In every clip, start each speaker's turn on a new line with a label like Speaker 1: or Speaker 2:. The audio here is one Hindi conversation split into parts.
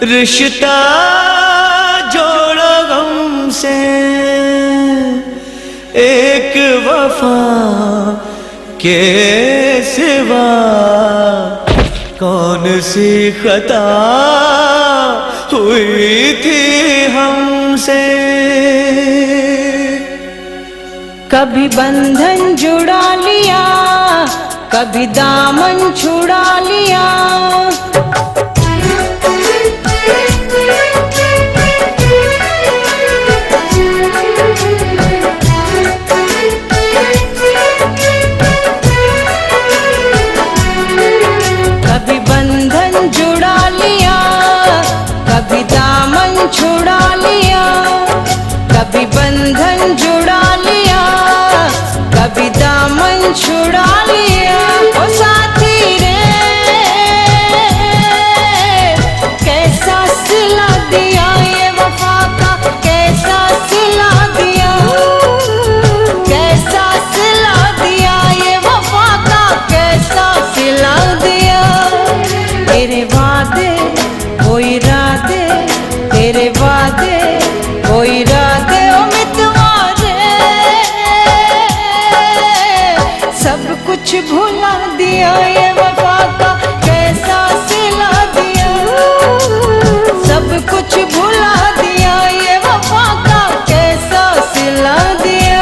Speaker 1: रिश्ता जोड़ो गम से, एक वफा के सिवा कौन सी खता हुई थी हमसे।
Speaker 2: कभी बंधन जुड़ा लिया, कभी दामन छुड़ा लिया। कभी बंधन जुड़ा लिया, कभी दामन छुड़ा लिया। कभी बंधन जुड़ा लिया, कभी दामन छुड़ा लिया। ओ साथी रे कैसा सिला दिया ये वफा का, कैसा सिला दिया, कैसा सिला दिया ये वफा का, कैसा सिला दिया। तेरे वादे वो इरादे, तेरे वादे वो इरादे, ओ मितवा रे सब कुछ भुला दिया ये वफा का, कैसा सिला दिया। सब कुछ भुला दिया ये वफा का, कैसा सिला दिया।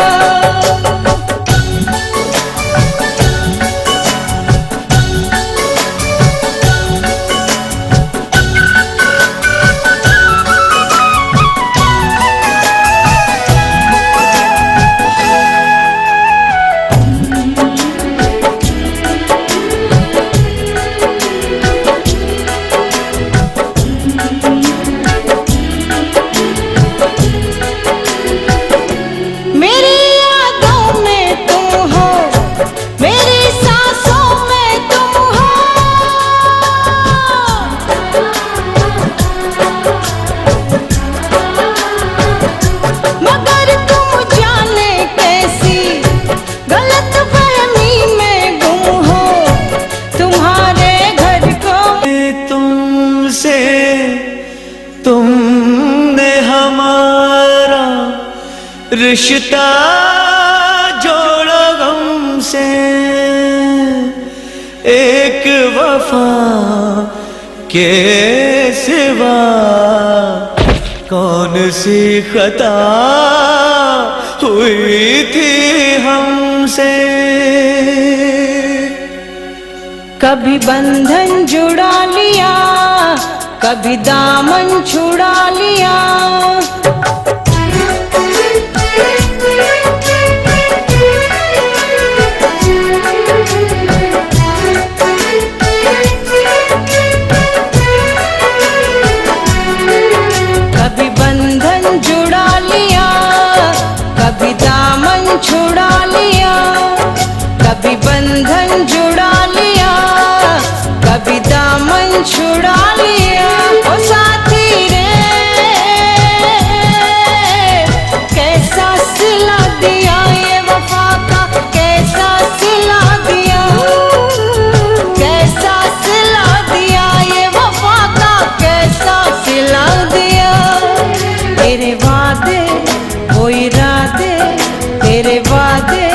Speaker 1: तुमने हमारा रिश्ता जोड़ो गम से, एक वफा के सिवा कौन सी खता हुई थी हमसे।
Speaker 2: कभी बंधन जुड़ा लिया, कभी दामन छुड़ा लिया। कभी बंधन जुड़ा लिया, कभी दामन छुड़ा लिया। कभी बंधन जुड़ा लिया, कभी दामन छुड़ा लिया। ओ साथी रे कैसा सिला दिया ये वफा का, कैसा सिला दिया, कैसा सिला दिया ये वफा का, कैसा सिला दिया। तेरे वादे वो इरादे, तेरे वादे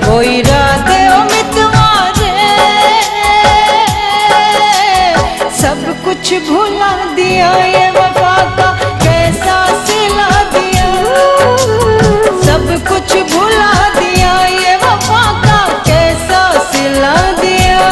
Speaker 2: वो इरादे, ओ मितवा रे सब कुछ भुला दिया ये वफा का, कैसा सिला दिया। सब कुछ भुला दिया ये वफा का, कैसा सिला दिया।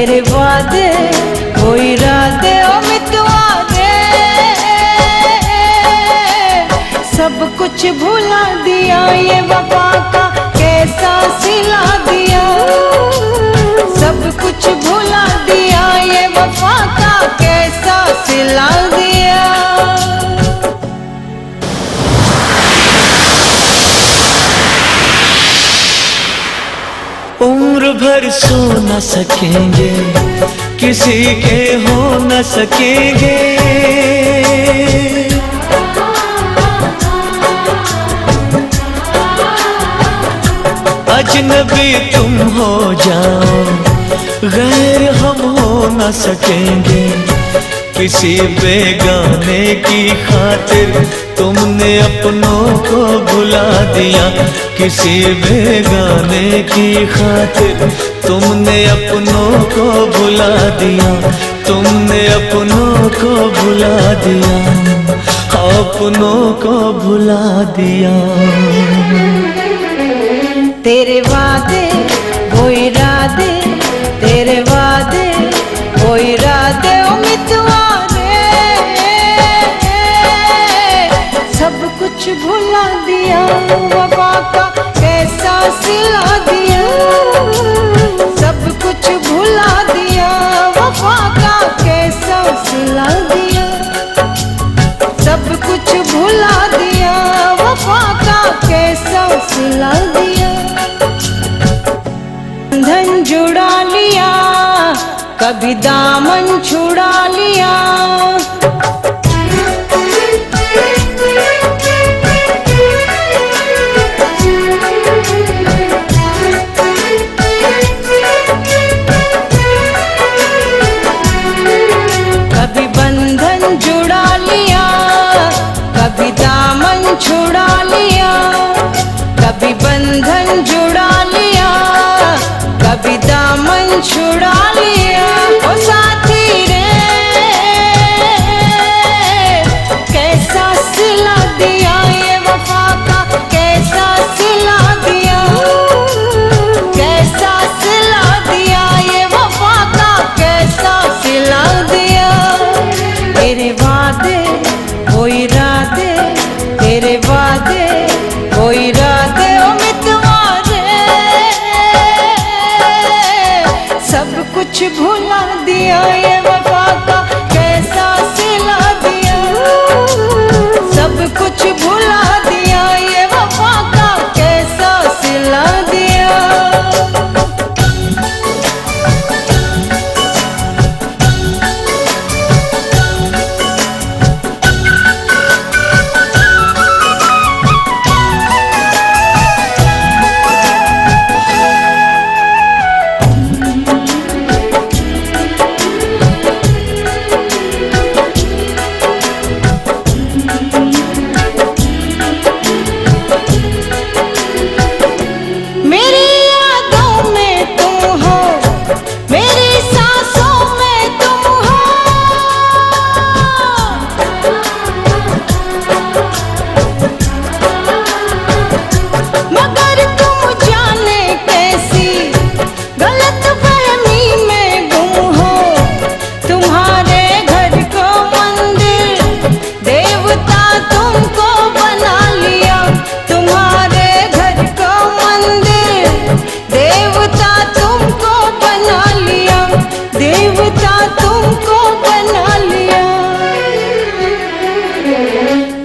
Speaker 2: तेरे वादे वो इरादे ओ मितवा दे, सब कुछ भुला दिया ये वफा का कैसा सिला दिया, सब कुछ भुला दिया ये वफा का कैसा सिला दिया।
Speaker 1: उम्र भर सो न सकेंगे, किसी के हो न सकेंगे, अजनबी तुम हो जाओ गैर हम हो न सकेंगे, किसी बेगाने की खातिर तुमने अपनों को भुला दिया, किसी बेगाने की खातिर तुमने अपनों को भुला दिया, तुमने अपनों को भुला दिया, अपनों को भुला दिया।
Speaker 2: तेरे वादे वो इरादे, तेरे वादे वो इरादे ओ मितवा दे, सब कुछ भुला दिया वफा का कैसा सिला दिया, सब कुछ भुला दिया वफा का कैसा सिला दिया, सब कुछ भुला दिया वफा का कैसा सिला दिया। बंधन जुड़ा लिया कभी दामन छुड़ा लिया, कभी बंधन जुड़ा लिया कभी दामन छुड़ा लिया, कभी बंधन जुड़ा लिया कभी दामन छुड़ा लिया। ओ साथी रे कैसा सिला दिया ये वफा का कैसा सिला दिया, कैसा सिला दिया ये वफा का कैसा सिला दिया। तेरे वादे वो इरादे, तेरे वादे वो इरादे ओ मितवा दे, सब कुछ भुला दिया ये वफा का कैसा सिला दिया, सब कुछ भुला दिया ये वफा का कैसा सिला दिया।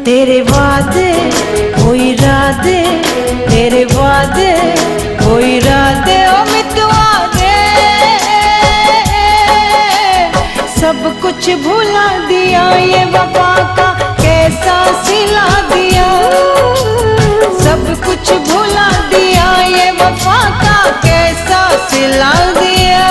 Speaker 2: तेरे वादे वो इरादे, तेरे वादे वो इरादे ओ मितवा दे, सब कुछ भुला दिया ये वफा का कैसा सिला दिया, सब कुछ भुला दिया ये वफा का कैसा सिला दिया।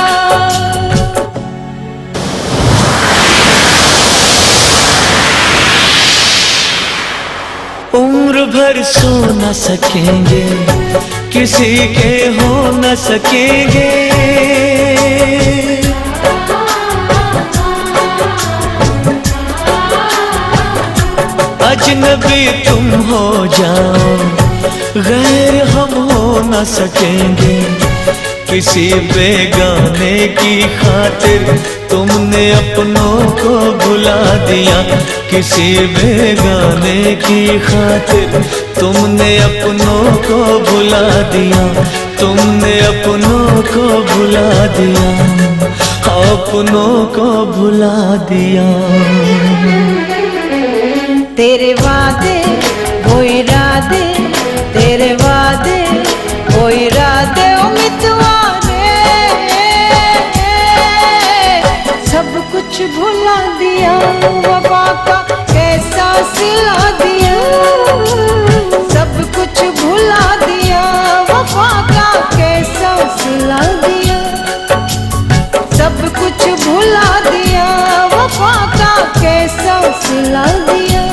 Speaker 1: उम्र भर सो न सकेंगे, किसी के हो न सकेंगे, अजनबी तुम हो जाओ गैर हम हो न सकेंगे, किसी बेगाने की खातिर तुमने अपनों को भुला दिया। किसी बेगाने की खातिर तुमने अपनों को भुला दिया। तुमने अपनों को भुला दिया, अपनों को भुला दिया।
Speaker 2: तेरे वादे वो इरादे, तेरे वादे वो इरादे उम्मीदवारे, सब कुछ भुला दिया। वफा का कैसा सिला दिया, सब कुछ भुला दिया। वफा का कैसा सिला दिया, सब कुछ भुला दिया। वफा का कैसा सिला दिया।